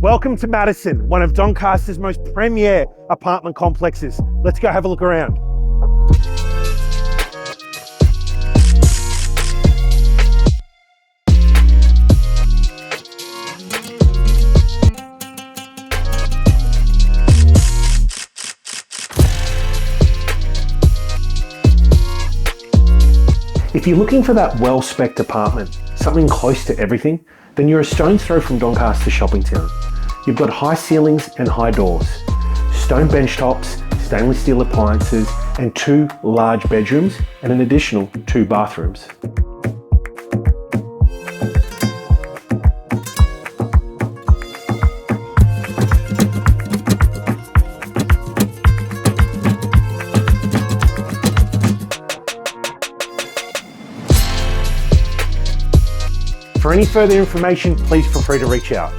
Welcome to Madison, one of Doncaster's most premier apartment complexes. Let's go have a look around. If you're looking for that well-spec'd apartment, something close to everything, then you're a stone's throw from Doncaster Shopping Centre. You've got high ceilings and high doors, stone bench tops, stainless steel appliances, and 2 large bedrooms and an additional 2 bathrooms. For any further information, please feel free to reach out.